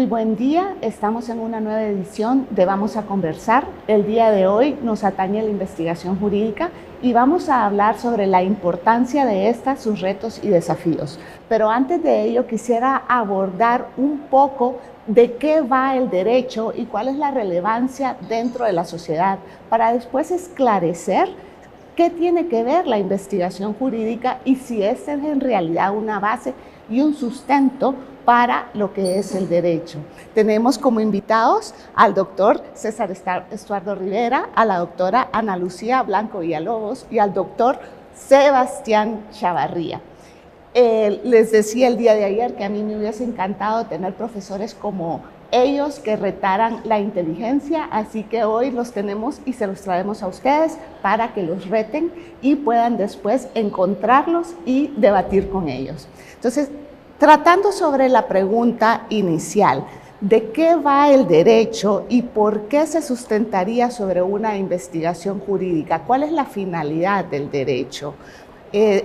Muy buen día, estamos en una nueva edición de Vamos a Conversar. El día de hoy nos atañe la investigación jurídica y vamos a hablar sobre la importancia de esta, sus retos y desafíos. Pero antes de ello quisiera abordar un poco de qué va el derecho y cuál es la relevancia dentro de la sociedad, para después esclarecer qué tiene que ver la investigación jurídica y si esta es en realidad una base y un sustento para lo que es el derecho. Tenemos como invitados al doctor César Estuardo Rivera, a la doctora Ana Lucía Blanco Villalobos y al doctor Sebastián Chavarría. Les decía el día de ayer que a mí me hubiese encantado tener profesores como ellos que retaran la inteligencia, así que hoy los tenemos y se los traemos a ustedes para que los reten y puedan después encontrarlos y debatir con ellos. Entonces, tratando sobre la pregunta inicial, ¿de qué va el derecho y por qué se sustentaría sobre una investigación jurídica? ¿Cuál es la finalidad del derecho?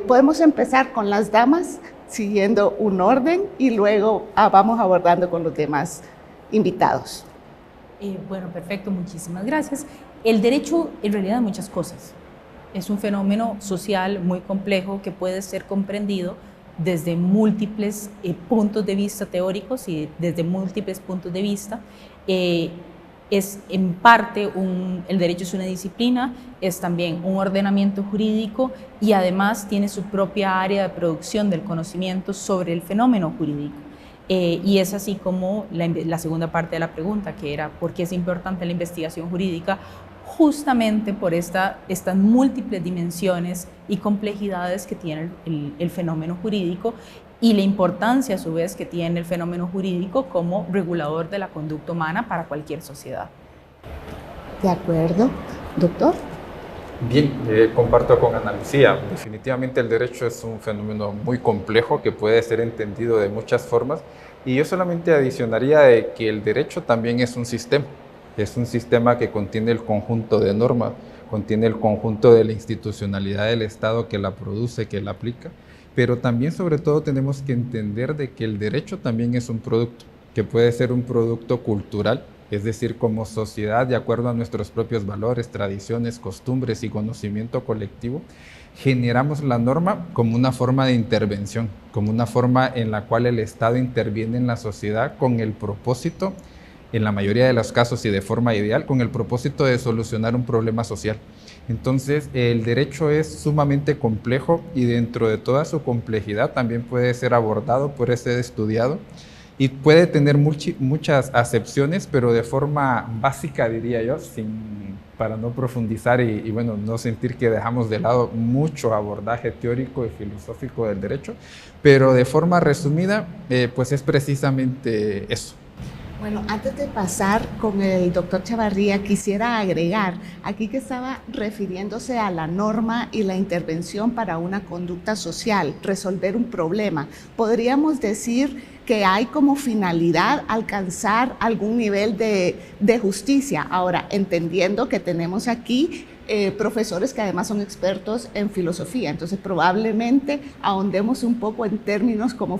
Podemos empezar con las damas, siguiendo un orden, y luego vamos abordando con los demás invitados. Bueno, perfecto, muchísimas gracias. El derecho, en realidad, muchas cosas. Es un fenómeno social muy complejo que puede ser comprendido desde múltiples puntos de vista teóricos y desde múltiples puntos de vista. Es en parte, el derecho es una disciplina, es también un ordenamiento jurídico y además tiene su propia área de producción del conocimiento sobre el fenómeno jurídico. Y es así como la segunda parte de la pregunta, que era ¿por qué es importante la investigación jurídica? Justamente por estas múltiples dimensiones y complejidades que tiene el fenómeno jurídico y la importancia a su vez que tiene el fenómeno jurídico como regulador de la conducta humana para cualquier sociedad. De acuerdo. Doctor. Bien, comparto con Ana Lucía. Definitivamente el derecho es un fenómeno muy complejo que puede ser entendido de muchas formas y yo solamente adicionaría de que el derecho también es un sistema. Es un sistema que contiene el conjunto de normas, contiene el conjunto de la institucionalidad del Estado que la produce, que la aplica, pero también sobre todo tenemos que entender de que el derecho también es un producto, que puede ser un producto cultural, es decir, como sociedad, de acuerdo a nuestros propios valores, tradiciones, costumbres y conocimiento colectivo, generamos la norma como una forma de intervención, como una forma en la cual el Estado interviene en la sociedad con el propósito, en la mayoría de los casos y de forma ideal, con el propósito de solucionar un problema social. Entonces, el derecho es sumamente complejo y dentro de toda su complejidad también puede ser abordado, puede ser estudiado y puede tener muchas acepciones, pero de forma básica, diría yo, para no profundizar y bueno, no sentir que dejamos de lado mucho abordaje teórico y filosófico del derecho, pero de forma resumida, pues es precisamente eso. Bueno, antes de pasar con el doctor Chavarría, quisiera agregar aquí que estaba refiriéndose a la norma y la intervención para una conducta social, resolver un problema. Podríamos decir que hay como finalidad alcanzar algún nivel de justicia. Ahora, entendiendo que tenemos aquí profesores que además son expertos en filosofía, entonces probablemente ahondemos un poco en términos como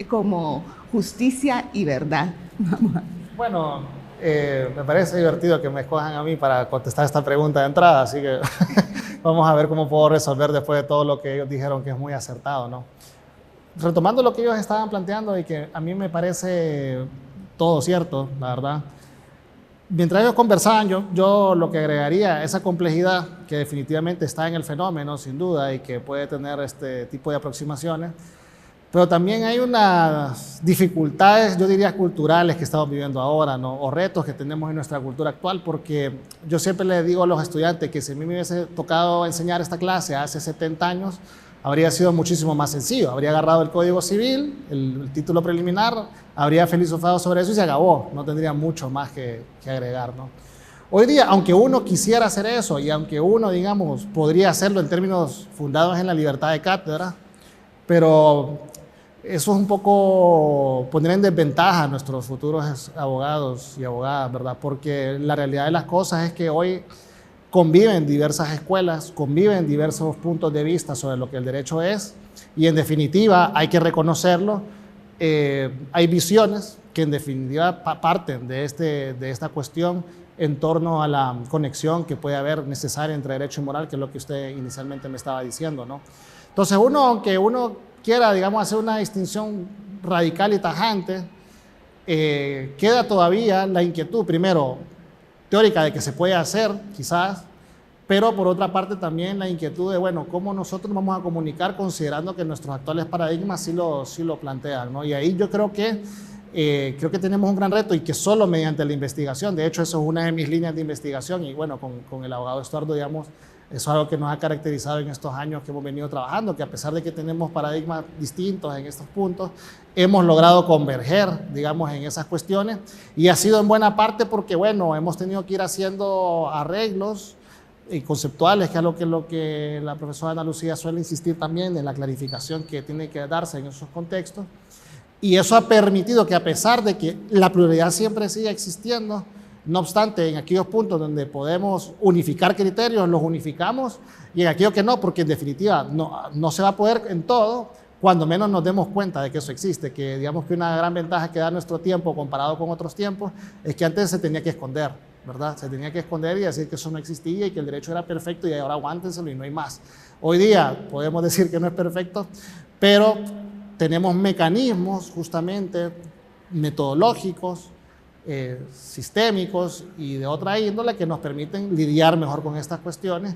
como justicia y verdad. Bueno, me parece divertido que me escojan a mí para contestar esta pregunta de entrada, así que vamos a ver cómo puedo resolver después de todo lo que ellos dijeron que es muy acertado, ¿no? Retomando lo que ellos estaban planteando y que a mí me parece todo cierto, la verdad. Mientras ellos conversaban, yo lo que agregaría, esa complejidad que definitivamente está en el fenómeno, sin duda, y que puede tener este tipo de aproximaciones, pero también hay unas dificultades, yo diría, culturales que estamos viviendo ahora, ¿no? O retos que tenemos en nuestra cultura actual, porque yo siempre les digo a los estudiantes que si a mí me hubiese tocado enseñar esta clase hace 70 años, habría sido muchísimo más sencillo. Habría agarrado el Código Civil, el título preliminar, habría filosofado sobre eso y se acabó. No tendría mucho más que agregar, ¿no? Hoy día, aunque uno quisiera hacer eso y aunque uno, digamos, podría hacerlo en términos fundados en la libertad de cátedra, pero eso es un poco poner en desventaja a nuestros futuros abogados y abogadas, ¿verdad? Porque la realidad de las cosas es que hoy conviven diversas escuelas, conviven diversos puntos de vista sobre lo que el derecho es y en definitiva hay que reconocerlo, hay visiones que en definitiva parten de esta cuestión en torno a la conexión que puede haber necesaria entre derecho y moral, que es lo que usted inicialmente me estaba diciendo, ¿no? Entonces, aunque uno quiera, digamos, hacer una distinción radical y tajante, queda todavía la inquietud, primero, teórica de que se puede hacer, quizás, pero por otra parte también la inquietud de, bueno, cómo nosotros vamos a comunicar considerando que nuestros actuales paradigmas sí lo plantean, ¿no? Y ahí yo creo que tenemos un gran reto y que solo mediante la investigación, de hecho eso es una de mis líneas de investigación y bueno, con el abogado Estuardo, digamos, eso es algo que nos ha caracterizado en estos años que hemos venido trabajando, que a pesar de que tenemos paradigmas distintos en estos puntos, hemos logrado converger, digamos, en esas cuestiones y ha sido en buena parte porque, bueno, hemos tenido que ir haciendo arreglos conceptuales, que es lo que la profesora Ana Lucía suele insistir también en la clarificación que tiene que darse en esos contextos. Y eso ha permitido que a pesar de que la pluralidad siempre siga existiendo, no obstante, en aquellos puntos donde podemos unificar criterios, los unificamos, y en aquellos que no, porque en definitiva no se va a poder en todo, cuando menos nos demos cuenta de que eso existe, que digamos que una gran ventaja que da nuestro tiempo comparado con otros tiempos es que antes se tenía que esconder, ¿verdad? Se tenía que esconder y decir que eso no existía y que el derecho era perfecto y ahora aguántenselo y no hay más. Hoy día podemos decir que no es perfecto, pero tenemos mecanismos justamente metodológicos, sistémicos y de otra índole que nos permiten lidiar mejor con estas cuestiones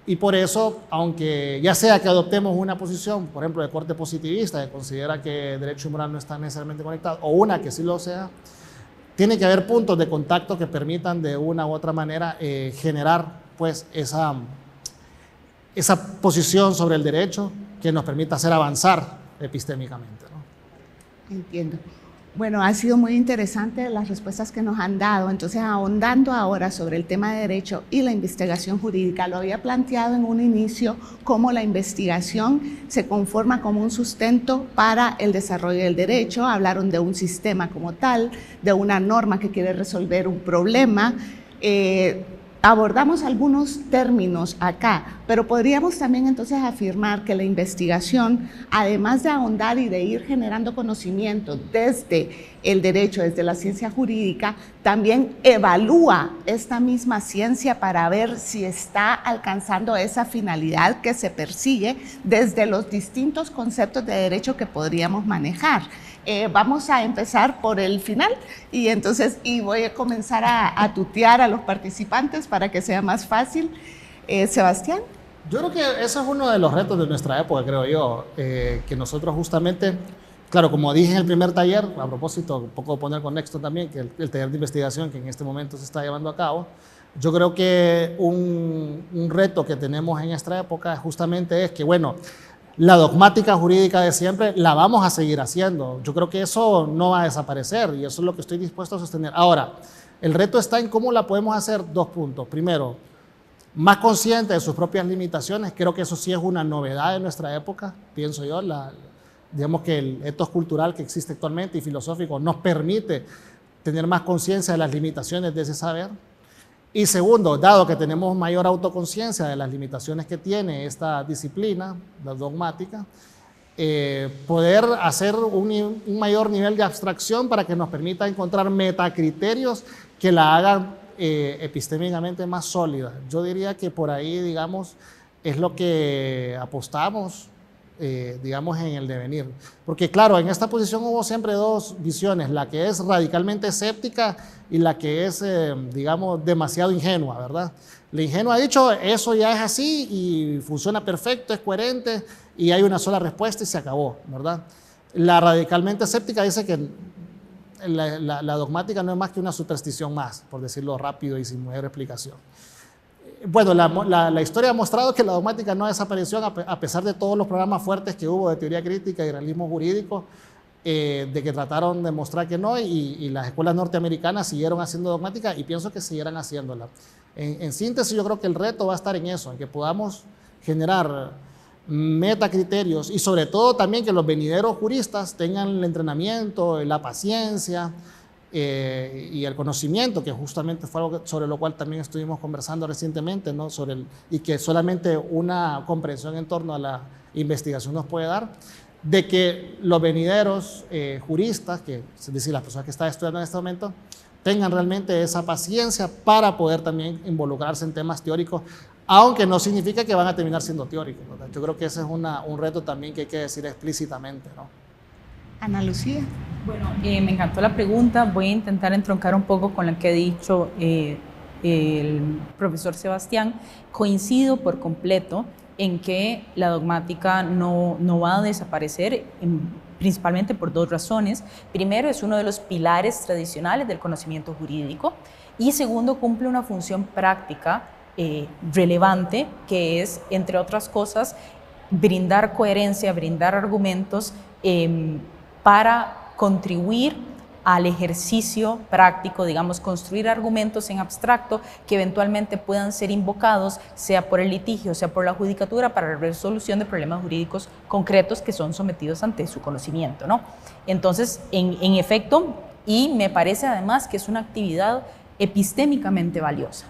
y por eso, aunque ya sea que adoptemos una posición, por ejemplo, de corte positivista, que considera que derecho y moral no están necesariamente conectados, o una que sí lo sea, tiene que haber puntos de contacto que permitan de una u otra manera generar pues esa posición sobre el derecho que nos permita hacer avanzar epistémicamente, ¿no? Entiendo. Bueno, ha sido muy interesante las respuestas que nos han dado. Entonces, ahondando ahora sobre el tema de derecho y la investigación jurídica, lo había planteado en un inicio cómo la investigación se conforma como un sustento para el desarrollo del derecho. Hablaron de un sistema como tal, de una norma que quiere resolver un problema. Abordamos algunos términos acá, pero podríamos también entonces afirmar que la investigación, además de ahondar y de ir generando conocimiento desde el derecho, desde la ciencia jurídica, también evalúa esta misma ciencia para ver si está alcanzando esa finalidad que se persigue desde los distintos conceptos de derecho que podríamos manejar. Vamos a empezar por el final y voy a comenzar a tutear a los participantes para que sea más fácil. Sebastián. Yo creo que ese es uno de los retos de nuestra época, creo yo, que nosotros justamente, claro, como dije en el primer taller, a propósito, un poco poner contexto también, que el taller de investigación que en este momento se está llevando a cabo, yo creo que un reto que tenemos en esta época justamente es que, bueno, la dogmática jurídica de siempre la vamos a seguir haciendo. Yo creo que eso no va a desaparecer y eso es lo que estoy dispuesto a sostener. Ahora, el reto está en cómo la podemos hacer. Dos puntos. Primero, más consciente de sus propias limitaciones. Creo que eso sí es una novedad de nuestra época, pienso yo. Digamos que el ethos cultural que existe actualmente y filosófico nos permite tener más conciencia de las limitaciones de ese saber. Y segundo, dado que tenemos mayor autoconciencia de las limitaciones que tiene esta disciplina, la dogmática, poder hacer un mayor nivel de abstracción para que nos permita encontrar metacriterios que la hagan epistémicamente más sólida. Yo diría que por ahí, digamos, es lo que apostamos, digamos, en el devenir. Porque claro, en esta posición hubo siempre dos visiones, la que es radicalmente escéptica y la que es, digamos, demasiado ingenua, ¿verdad? La ingenua ha dicho, eso ya es así y funciona perfecto, es coherente y hay una sola respuesta y se acabó, ¿verdad? La radicalmente escéptica dice que la dogmática no es más que una superstición más, por decirlo rápido y sin mayor explicación. Bueno, la historia ha mostrado que la dogmática no desapareció a pesar de todos los programas fuertes que hubo de teoría crítica y realismo jurídico, de que trataron de mostrar que no, y las escuelas norteamericanas siguieron haciendo dogmática y pienso que seguirán haciéndola. En síntesis, yo creo que el reto va a estar en eso, en que podamos generar metacriterios y sobre todo también que los venideros juristas tengan el entrenamiento, la paciencia, y el conocimiento, que justamente fue algo sobre lo cual también estuvimos conversando recientemente, ¿no? Y que solamente una comprensión en torno a la investigación nos puede dar, de que los venideros juristas, que es decir, las personas que están estudiando en este momento, tengan realmente esa paciencia para poder también involucrarse en temas teóricos, aunque no significa que van a terminar siendo teóricos, ¿verdad? Yo creo que ese es un reto también que hay que decir explícitamente, ¿no? Ana Lucía. Bueno, me encantó la pregunta. Voy a intentar entroncar un poco con lo que ha dicho el profesor Sebastián. Coincido por completo en que la dogmática no va a desaparecer, principalmente por dos razones. Primero, es uno de los pilares tradicionales del conocimiento jurídico, y segundo, cumple una función práctica relevante, que es, entre otras cosas, brindar coherencia, brindar argumentos para contribuir al ejercicio práctico, digamos, construir argumentos en abstracto que eventualmente puedan ser invocados, sea por el litigio, sea por la judicatura, para la resolución de problemas jurídicos concretos que son sometidos ante su conocimiento, ¿no? Entonces, en efecto, y me parece además que es una actividad epistémicamente valiosa.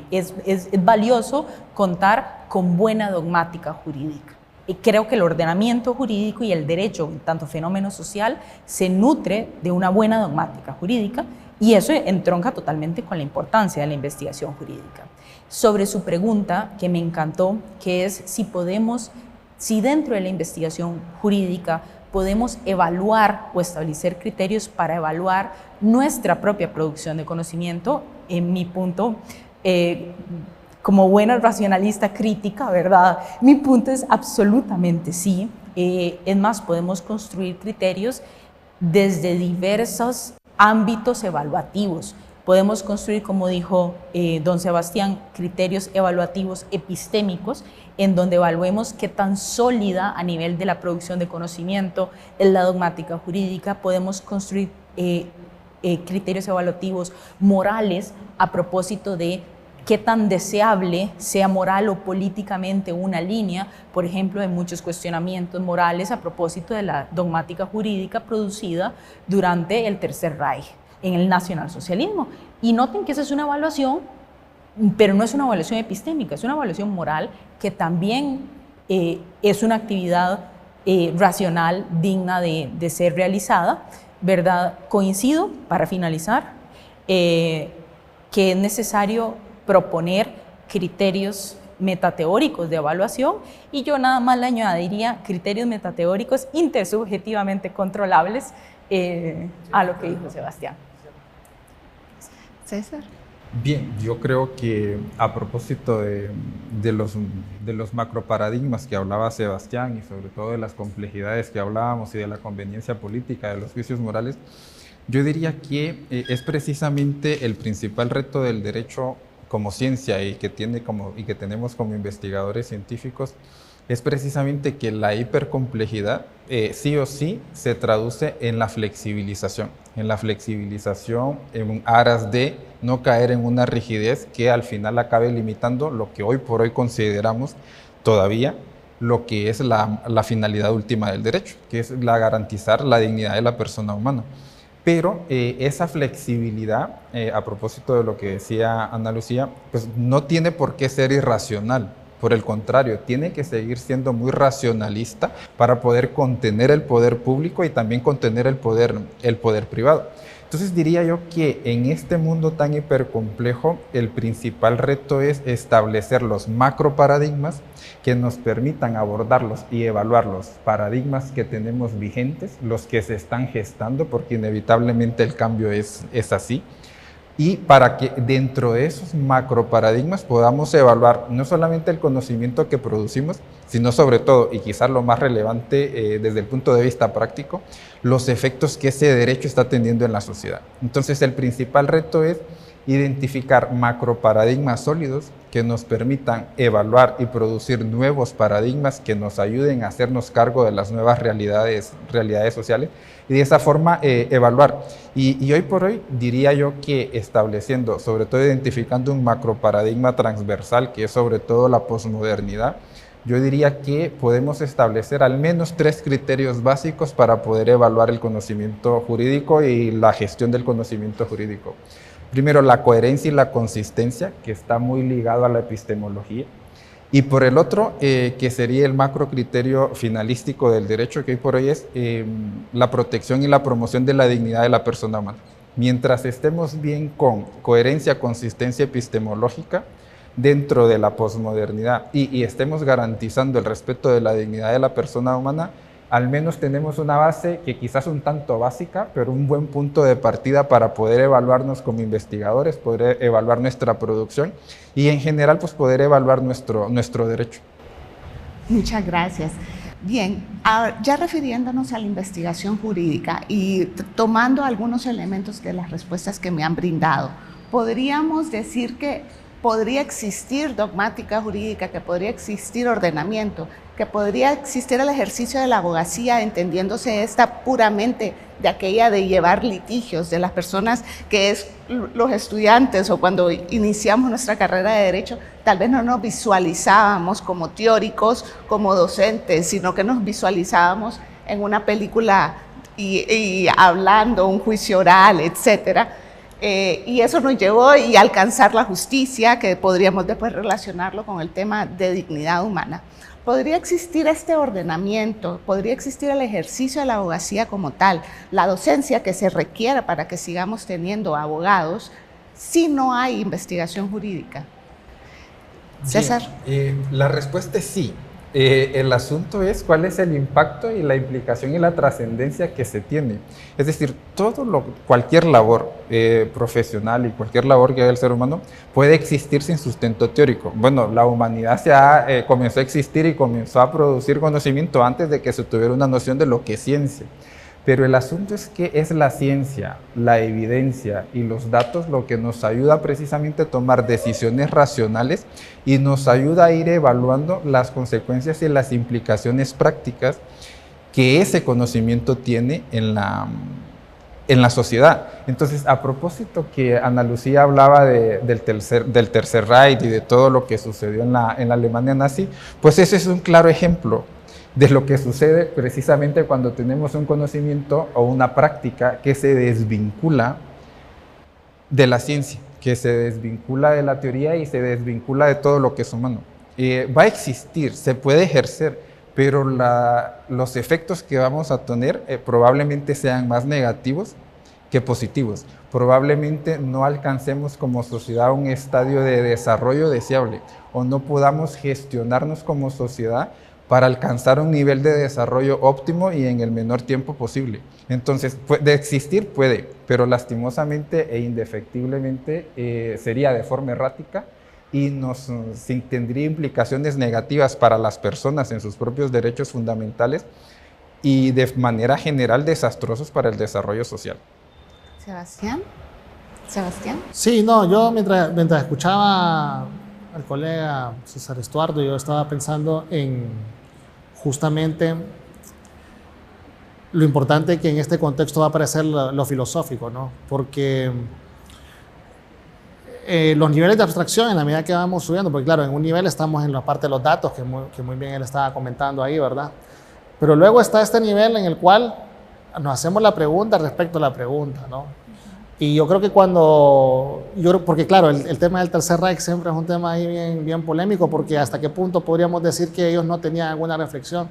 Es valioso contar con buena dogmática jurídica. Creo que el ordenamiento jurídico y el derecho, en tanto fenómeno social, se nutre de una buena dogmática jurídica, y eso entronca totalmente con la importancia de la investigación jurídica. Sobre su pregunta, que me encantó, que es si dentro de la investigación jurídica podemos evaluar o establecer criterios para evaluar nuestra propia producción de conocimiento. En mi punto, como buena racionalista crítica, ¿verdad? Mi punto es absolutamente sí. Es más, podemos construir criterios desde diversos ámbitos evaluativos. Podemos construir, como dijo don Sebastián, criterios evaluativos epistémicos, en donde evaluemos qué tan sólida a nivel de la producción de conocimiento es la dogmática jurídica. Podemos construir criterios evaluativos morales a propósito de qué tan deseable sea moral o políticamente una línea. Por ejemplo, hay muchos cuestionamientos morales a propósito de la dogmática jurídica producida durante el Tercer Reich, en el nacionalsocialismo. Y noten que esa es una evaluación, pero no es una evaluación epistémica, es una evaluación moral que también es una actividad racional digna de ser realizada, ¿verdad? Coincido, para finalizar, que es necesario proponer criterios metateóricos de evaluación, y yo nada más le añadiría criterios metateóricos intersubjetivamente controlables a lo que dijo Sebastián. César. Bien, yo creo que a propósito de los macroparadigmas que hablaba Sebastián, y sobre todo de las complejidades que hablábamos y de la conveniencia política de los juicios morales, yo diría que es precisamente el principal reto del derecho como ciencia y que tenemos como investigadores científicos, es precisamente que la hipercomplejidad sí o sí se traduce en la flexibilización en aras de no caer en una rigidez que al final acabe limitando lo que hoy por hoy consideramos todavía lo que es la finalidad última del derecho, que es garantizar la dignidad de la persona humana. Pero esa flexibilidad, a propósito de lo que decía Ana Lucía, pues no tiene por qué ser irracional. Por el contrario, tiene que seguir siendo muy racionalista para poder contener el poder público y también contener el poder privado. Entonces diría yo que en este mundo tan hipercomplejo, el principal reto es establecer los macroparadigmas que nos permitan abordarlos y evaluar los paradigmas que tenemos vigentes, los que se están gestando, porque inevitablemente el cambio es así, y para que dentro de esos macroparadigmas podamos evaluar no solamente el conocimiento que producimos, sino sobre todo, y quizás lo más relevante desde el punto de vista práctico, los efectos que ese derecho está teniendo en la sociedad. Entonces, el principal reto es identificar macroparadigmas sólidos que nos permitan evaluar y producir nuevos paradigmas que nos ayuden a hacernos cargo de las nuevas realidades sociales, y de esa forma evaluar. Y hoy por hoy diría yo que estableciendo, sobre todo identificando un macroparadigma transversal, que es sobre todo la posmodernidad, yo diría que podemos establecer al menos 3 criterios básicos para poder evaluar el conocimiento jurídico y la gestión del conocimiento jurídico. Primero, la coherencia y la consistencia, que está muy ligado a la epistemología. Y por el otro, que sería el macro criterio finalístico del derecho, que hoy por hoy es la protección y la promoción de la dignidad de la persona humana. Mientras estemos bien con coherencia, consistencia epistemológica dentro de la posmodernidad y estemos garantizando el respeto de la dignidad de la persona humana, al menos tenemos una base que quizás un tanto básica, pero un buen punto de partida para poder evaluarnos como investigadores, poder evaluar nuestra producción y en general pues poder evaluar nuestro derecho. Muchas gracias. Bien, ya refiriéndonos a la investigación jurídica y tomando algunos elementos de las respuestas que me han brindado, podríamos decir que podría existir dogmática jurídica, que podría existir ordenamiento, que podría existir el ejercicio de la abogacía, entendiéndose esta puramente de aquella de llevar litigios de las personas que es los estudiantes o cuando iniciamos nuestra carrera de derecho, tal vez no nos visualizábamos como teóricos, como docentes, sino que nos visualizábamos en una película y hablando, un juicio oral, etcétera. Y eso nos llevó a alcanzar la justicia, que podríamos después relacionarlo con el tema de dignidad humana. ¿Podría existir este ordenamiento? ¿Podría existir el ejercicio de la abogacía como tal? La docencia que se requiere para que sigamos teniendo abogados si no hay investigación jurídica. César. La respuesta es sí. El asunto es cuál es el impacto y la implicación y la trascendencia que se tiene. Es decir, cualquier labor profesional y cualquier labor que haga el ser humano puede existir sin sustento teórico. Bueno, la humanidad comenzó a existir y comenzó a producir conocimiento antes de que se tuviera una noción de lo que es ciencia. Pero el asunto es que es la ciencia, la evidencia y los datos lo que nos ayuda precisamente a tomar decisiones racionales y nos ayuda a ir evaluando las consecuencias y las implicaciones prácticas que ese conocimiento tiene en la sociedad. Entonces, a propósito que Ana Lucía hablaba del Tercer Reich y de todo lo que sucedió en la Alemania nazi, pues ese es un claro ejemplo de lo que sucede precisamente cuando tenemos un conocimiento o una práctica que se desvincula de la ciencia, que se desvincula de la teoría y se desvincula de todo lo que es humano. Va a existir, se puede ejercer, pero los efectos que vamos a tener probablemente sean más negativos que positivos. Probablemente no alcancemos como sociedad un estadio de desarrollo deseable o no podamos gestionarnos como sociedad para alcanzar un nivel de desarrollo óptimo y en el menor tiempo posible. Entonces, de existir puede, pero lastimosamente e indefectiblemente sería de forma errática y tendría implicaciones negativas para las personas en sus propios derechos fundamentales y de manera general desastrosos para el desarrollo social. Sebastián. Sí, no, yo mientras escuchaba al colega César Estuardo, yo estaba pensando en justamente lo importante que en este contexto va a aparecer lo filosófico, ¿no? Porque los niveles de abstracción, en la medida que vamos subiendo, porque claro, en un nivel estamos en la parte de los datos, que muy bien él estaba comentando ahí, ¿verdad? Pero luego está este nivel en el cual nos hacemos la pregunta respecto a la pregunta, ¿no? Y yo creo que porque claro, el tema del Tercer Reich siempre es un tema ahí bien polémico, porque hasta qué punto podríamos decir que ellos no tenían alguna reflexión.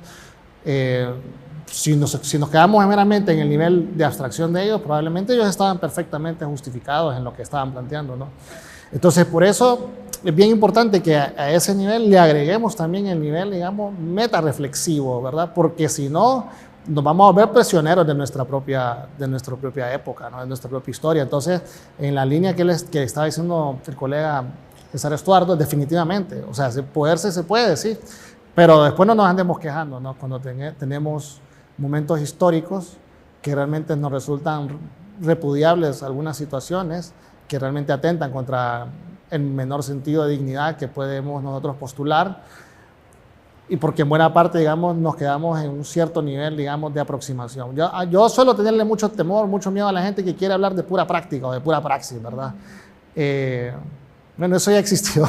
Si nos quedamos meramente en el nivel de abstracción de ellos, probablemente ellos estaban perfectamente justificados en lo que estaban planteando, ¿no? Entonces, por eso es bien importante que a ese nivel le agreguemos también el nivel, digamos, metareflexivo, ¿verdad? Porque si no, nos vamos a volver prisioneros de nuestra propia época, ¿no? De nuestra propia historia. Entonces, en la línea que estaba diciendo el colega César Estuardo, definitivamente, o sea, se puede, sí, pero después no nos andemos quejando, ¿no? Cuando tenemos momentos históricos que realmente nos resultan repudiables algunas situaciones, que realmente atentan contra el menor sentido de dignidad que podemos nosotros postular, y porque en buena parte, digamos, nos quedamos en un cierto nivel, digamos, de aproximación. Yo suelo tenerle mucho temor, mucho miedo a la gente que quiere hablar de pura práctica o de pura praxis, ¿verdad? Bueno, eso ya existió.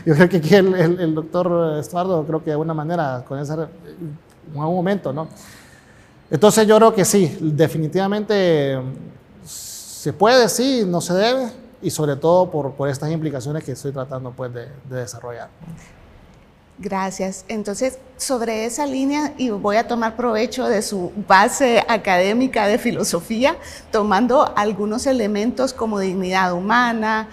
Yo creo que aquí el doctor Estuardo, creo que de alguna manera, con ese un momento, ¿no? Entonces yo creo que sí, definitivamente se puede, sí, no se debe, y sobre todo por estas implicaciones que estoy tratando pues de desarrollar. Gracias. Entonces, sobre esa línea, y voy a tomar provecho de su base académica de filosofía, tomando algunos elementos como dignidad humana,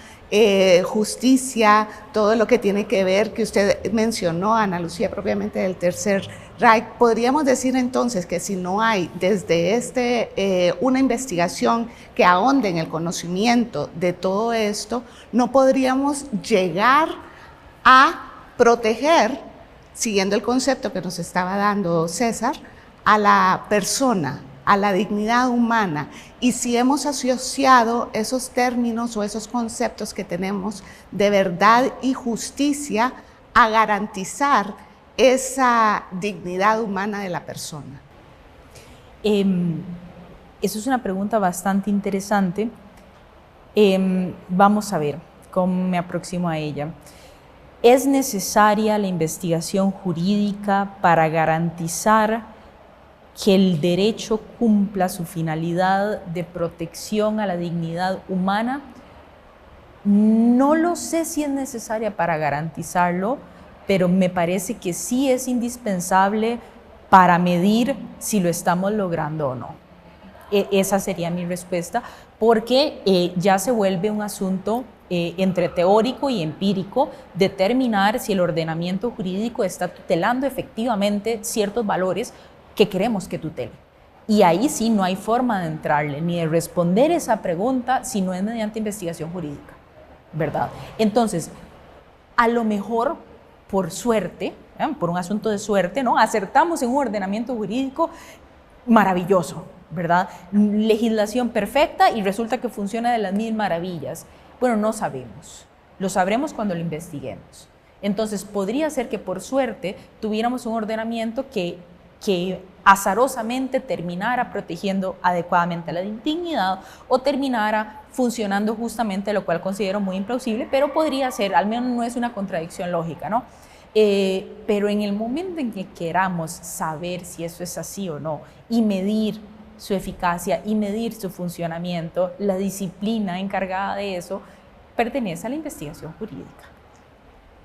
justicia, todo lo que tiene que ver, que usted mencionó, Ana Lucía, propiamente del Tercer Reich. Podríamos decir entonces que si no hay desde una investigación que ahonde en el conocimiento de todo esto, no podríamos llegar a proteger, siguiendo el concepto que nos estaba dando César, a la persona, a la dignidad humana. Y si hemos asociado esos términos o esos conceptos que tenemos de verdad y justicia a garantizar esa dignidad humana de la persona. Eso es una pregunta bastante interesante. Vamos a ver cómo me aproximo a ella. ¿Es necesaria la investigación jurídica para garantizar que el derecho cumpla su finalidad de protección a la dignidad humana? No lo sé si es necesaria para garantizarlo, pero me parece que sí es indispensable para medir si lo estamos logrando o no. Esa sería mi respuesta, porque ya se vuelve un asunto entre teórico y empírico, determinar si el ordenamiento jurídico está tutelando efectivamente ciertos valores que queremos que tutele. Y ahí sí no hay forma de entrarle ni de responder esa pregunta si no es mediante investigación jurídica, ¿verdad? Entonces, a lo mejor, por suerte, por un asunto de suerte, ¿no?, acertamos en un ordenamiento jurídico maravilloso, ¿verdad? Legislación perfecta y resulta que funciona de las mil maravillas. Bueno, no sabemos. Lo sabremos cuando lo investiguemos. Entonces, podría ser que por suerte tuviéramos un ordenamiento que azarosamente terminara protegiendo adecuadamente la dignidad o terminara funcionando justamente, lo cual considero muy implausible, pero podría ser, al menos no es una contradicción lógica, ¿no? Pero en el momento en que queramos saber si eso es así o no y medir su eficacia y medir su funcionamiento, la disciplina encargada de eso pertenece a la investigación jurídica.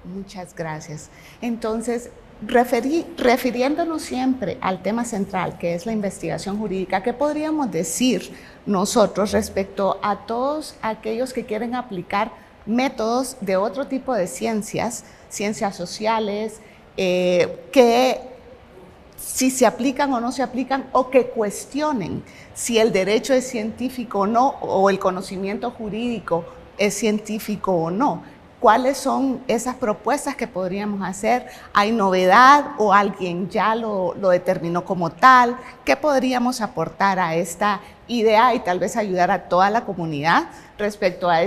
Muchas gracias. Entonces, refiriéndonos siempre al tema central, que es la investigación jurídica, ¿qué podríamos decir nosotros respecto a todos aquellos que quieren aplicar métodos de otro tipo de ciencias, ciencias sociales, que si se aplican o no se aplican, o que cuestionen si el derecho es científico o no, o el conocimiento jurídico es científico o no? ¿Cuáles son esas propuestas que podríamos hacer? ¿Hay novedad o alguien ya lo determinó como tal? ¿Qué podríamos aportar a esta idea y tal vez ayudar a toda la comunidad respecto a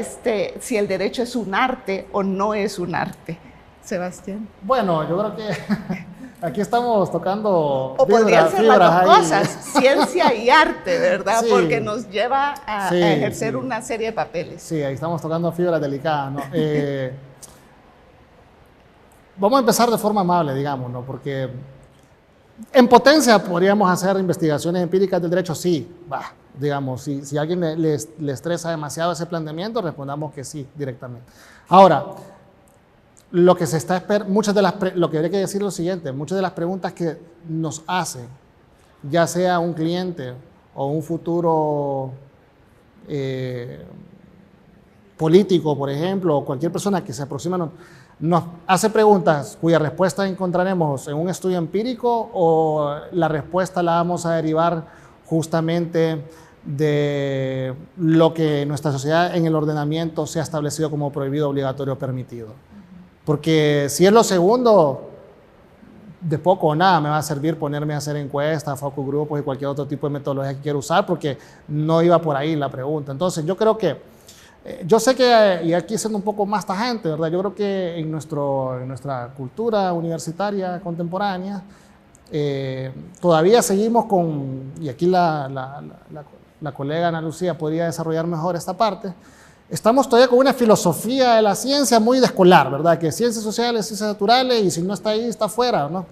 si el derecho es un arte o no es un arte? Sebastián. Bueno, yo creo que aquí estamos tocando o podrían ser las dos cosas, ciencia y arte, ¿verdad? Sí, porque nos lleva a ejercer una serie de papeles. Sí, ahí estamos tocando fibras delicadas, ¿no? Vamos a empezar de forma amable, digamos, ¿no? Porque en potencia podríamos hacer investigaciones empíricas del derecho, sí, digamos, si a alguien le estresa demasiado ese planteamiento, respondamos que sí, directamente. Ahora, lo que se está lo que habría que decir es lo siguiente: muchas de las preguntas que nos hacen, ya sea un cliente o un futuro político, por ejemplo, o cualquier persona que se aproxima, nos hace preguntas cuya respuesta encontraremos en un estudio empírico, o la respuesta la vamos a derivar justamente de lo que en nuestra sociedad, en el ordenamiento, se ha establecido como prohibido, obligatorio o permitido. Porque si es lo segundo, de poco o nada me va a servir ponerme a hacer encuestas, focus grupos y cualquier otro tipo de metodología que quiera usar, porque no iba por ahí la pregunta. Entonces yo creo que, yo sé que, y aquí siendo un poco más tajante, ¿verdad? Yo creo que en nuestra cultura universitaria contemporánea todavía seguimos con, y aquí la colega Ana Lucía podría desarrollar mejor esta parte, estamos todavía con una filosofía de la ciencia muy de escolar, ¿verdad? Que ciencias sociales, ciencias naturales, y si no está ahí, está fuera, ¿no?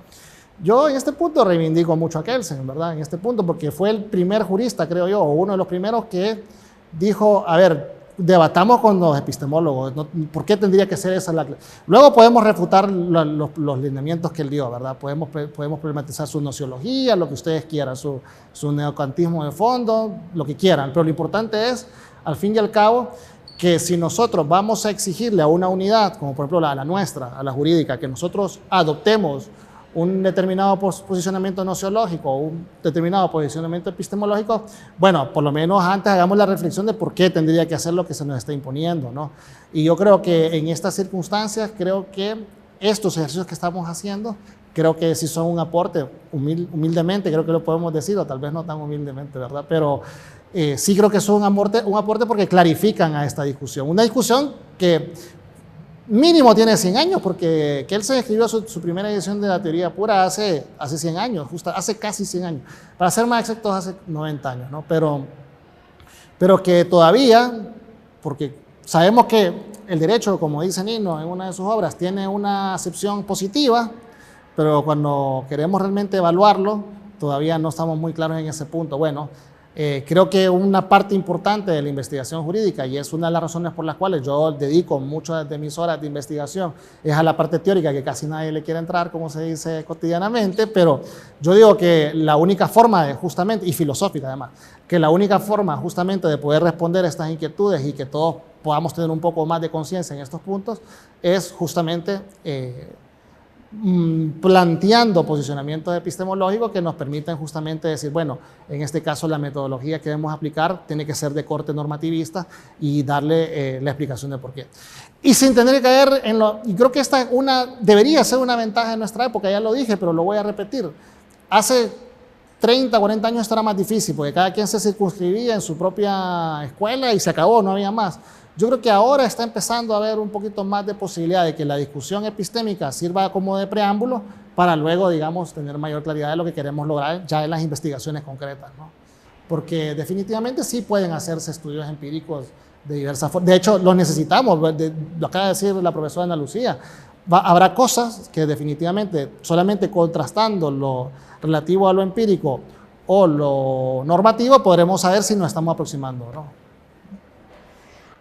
Yo en este punto reivindico mucho a Kelsen, ¿verdad? En este punto, porque fue el primer jurista, creo yo, o uno de los primeros que dijo, a ver, debatamos con los epistemólogos, ¿no? ¿Por qué tendría que ser esa la... Luego podemos refutar los lineamientos que él dio, ¿verdad? Podemos problematizar su nociología, lo que ustedes quieran, su neocantismo de fondo, lo que quieran, pero lo importante es, al fin y al cabo, que si nosotros vamos a exigirle a una unidad, como por ejemplo a la nuestra, a la jurídica, que nosotros adoptemos un determinado posicionamiento nociológico o un determinado posicionamiento epistemológico, bueno, por lo menos antes hagamos la reflexión de por qué tendría que hacer lo que se nos está imponiendo, ¿no? Y yo creo que en estas circunstancias, creo que estos ejercicios que estamos haciendo, creo que sí son un aporte, humildemente, creo que lo podemos decir, o tal vez no tan humildemente, ¿verdad? Pero sí creo que son un aporte porque clarifican a esta discusión. Una discusión que mínimo tiene 100 años, porque Kelsen escribió su primera edición de la teoría pura hace 100 años, hace casi 100 años. Para ser más exactos, hace 90 años, ¿no? Pero que todavía, porque sabemos que el derecho, como dice Nino en una de sus obras, tiene una acepción positiva, pero cuando queremos realmente evaluarlo, todavía no estamos muy claros en ese punto. Bueno, creo que una parte importante de la investigación jurídica, y es una de las razones por las cuales yo dedico muchas de mis horas de investigación, es a la parte teórica, que casi nadie le quiere entrar, como se dice cotidianamente, pero yo digo que la única forma de justamente, y filosófica además, que la única forma justamente de poder responder a estas inquietudes y que todos podamos tener un poco más de conciencia en estos puntos, es justamente planteando posicionamientos epistemológicos que nos permiten justamente decir, bueno, en este caso la metodología que debemos aplicar tiene que ser de corte normativista y darle la explicación de por qué. Y sin tener que caer en lo... Y creo que esta debería ser una ventaja de nuestra época, ya lo dije, pero lo voy a repetir. Hace 30, 40 años esto era más difícil, porque cada quien se circunscribía en su propia escuela y se acabó, no había más. Yo creo que ahora está empezando a haber un poquito más de posibilidad de que la discusión epistémica sirva como de preámbulo para luego, digamos, tener mayor claridad de lo que queremos lograr ya en las investigaciones concretas, ¿no? Porque definitivamente sí pueden hacerse estudios empíricos de diversas formas. De hecho, los necesitamos, lo acaba de decir la profesora Ana Lucía. Habrá cosas que definitivamente solamente contrastando lo relativo a lo empírico o lo normativo podremos saber si nos estamos aproximando, ¿no?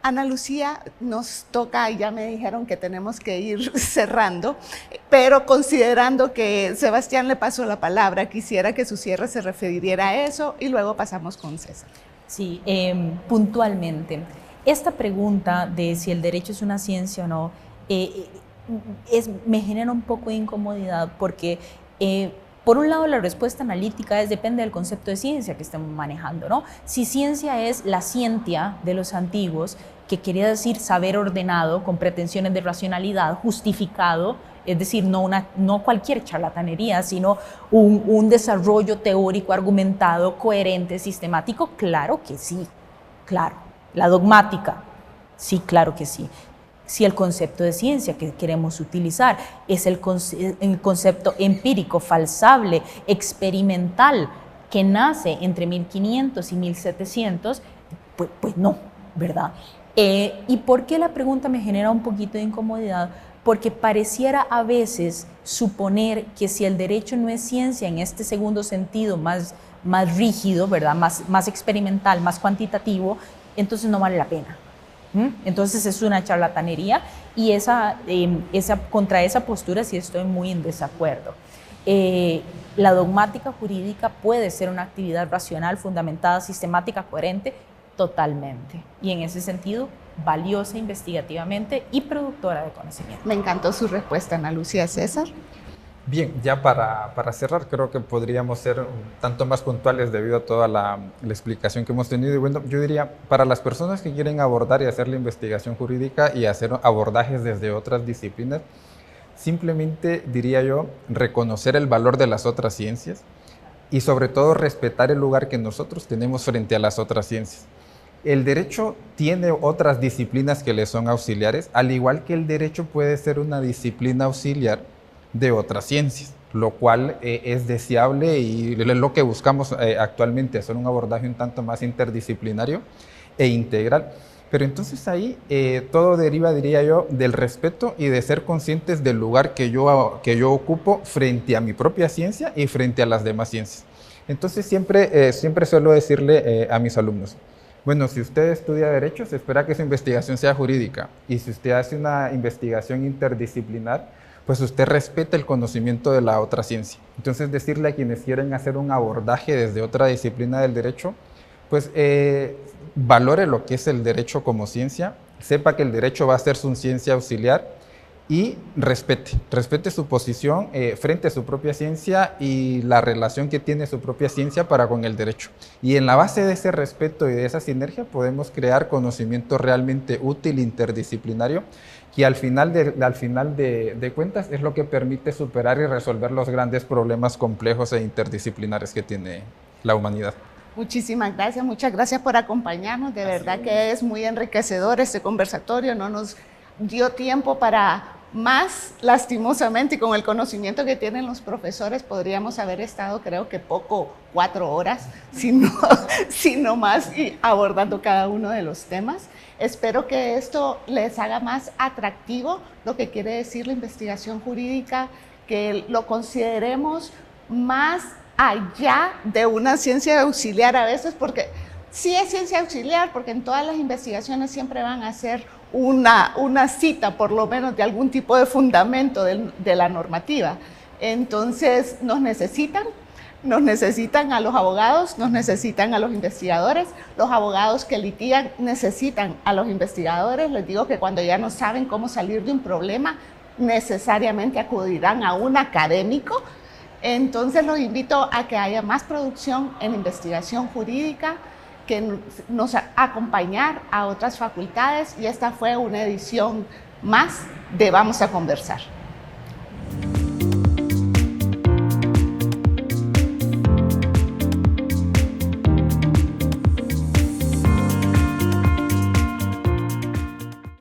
Ana Lucía, nos toca, ya me dijeron que tenemos que ir cerrando, pero considerando que Sebastián le pasó la palabra, quisiera que su cierre se refiriera a eso y luego pasamos con César. Sí, puntualmente. Esta pregunta de si el derecho es una ciencia o no, me genera un poco de incomodidad porque por un lado, la respuesta analítica depende del concepto de ciencia que estemos manejando, ¿no? Si ciencia es la scientia de los antiguos, que quería decir saber ordenado, con pretensiones de racionalidad, justificado, es decir, no cualquier charlatanería, sino un desarrollo teórico, argumentado, coherente, sistemático, claro que sí, claro. La dogmática, sí, claro que sí. Si el concepto de ciencia que queremos utilizar es el concepto empírico, falsable, experimental, que nace entre 1500 y 1700, pues no, ¿verdad? ¿Y por qué la pregunta me genera un poquito de incomodidad? Porque pareciera a veces suponer que si el derecho no es ciencia en este segundo sentido más rígido, ¿verdad? Más experimental, más cuantitativo, entonces no vale la pena. Entonces es una charlatanería y contra esa postura sí estoy muy en desacuerdo. La dogmática jurídica puede ser una actividad racional, fundamentada, sistemática, coherente, totalmente. Y en ese sentido, valiosa investigativamente y productora de conocimiento. Me encantó su respuesta, Ana Lucía. César. Bien, ya para cerrar, creo que podríamos ser un tanto más puntuales debido a toda la explicación que hemos tenido. Y bueno, yo diría, para las personas que quieren abordar y hacer la investigación jurídica y hacer abordajes desde otras disciplinas, simplemente diría yo, reconocer el valor de las otras ciencias y sobre todo respetar el lugar que nosotros tenemos frente a las otras ciencias. El derecho tiene otras disciplinas que le son auxiliares, al igual que el derecho puede ser una disciplina auxiliar de otras ciencias, lo cual es deseable y lo que buscamos actualmente, hacer un abordaje un tanto más interdisciplinario e integral. Pero entonces ahí todo deriva, diría yo, del respeto y de ser conscientes del lugar que yo ocupo frente a mi propia ciencia y frente a las demás ciencias. Entonces siempre suelo decirle a mis alumnos, Bueno, si usted estudia Derecho, se espera que su investigación sea jurídica. Y si usted hace una investigación interdisciplinar, pues usted respeta el conocimiento de la otra ciencia. Entonces, decirle a quienes quieren hacer un abordaje desde otra disciplina del derecho, pues valore lo que es el derecho como ciencia, sepa que el derecho va a ser su ciencia auxiliar y respete su posición frente a su propia ciencia y la relación que tiene su propia ciencia para con el derecho. Y en la base de ese respeto y de esa sinergia podemos crear conocimiento realmente útil, interdisciplinario, que al final de cuentas es lo que permite superar y resolver los grandes problemas complejos e interdisciplinares que tiene la humanidad. Muchísimas gracias, muchas gracias por acompañarnos. De verdad que es muy enriquecedor este conversatorio. No nos dio tiempo para más, lastimosamente, y con el conocimiento que tienen los profesores, podríamos haber estado, creo que 4 horas, sino más, y abordando cada uno de los temas. Espero que esto les haga más atractivo lo que quiere decir la investigación jurídica, que lo consideremos más allá de una ciencia auxiliar a veces, porque sí es ciencia auxiliar, porque en todas las investigaciones siempre van a ser una cita, por lo menos, de algún tipo de fundamento de la normativa. Entonces, nos necesitan a los abogados, nos necesitan a los investigadores. Los abogados que litigan necesitan a los investigadores. Les digo que cuando ya no saben cómo salir de un problema, necesariamente acudirán a un académico. Entonces, los invito a que haya más producción en investigación jurídica, que nos acompañar a otras facultades, y esta fue una edición más de Vamos a Conversar.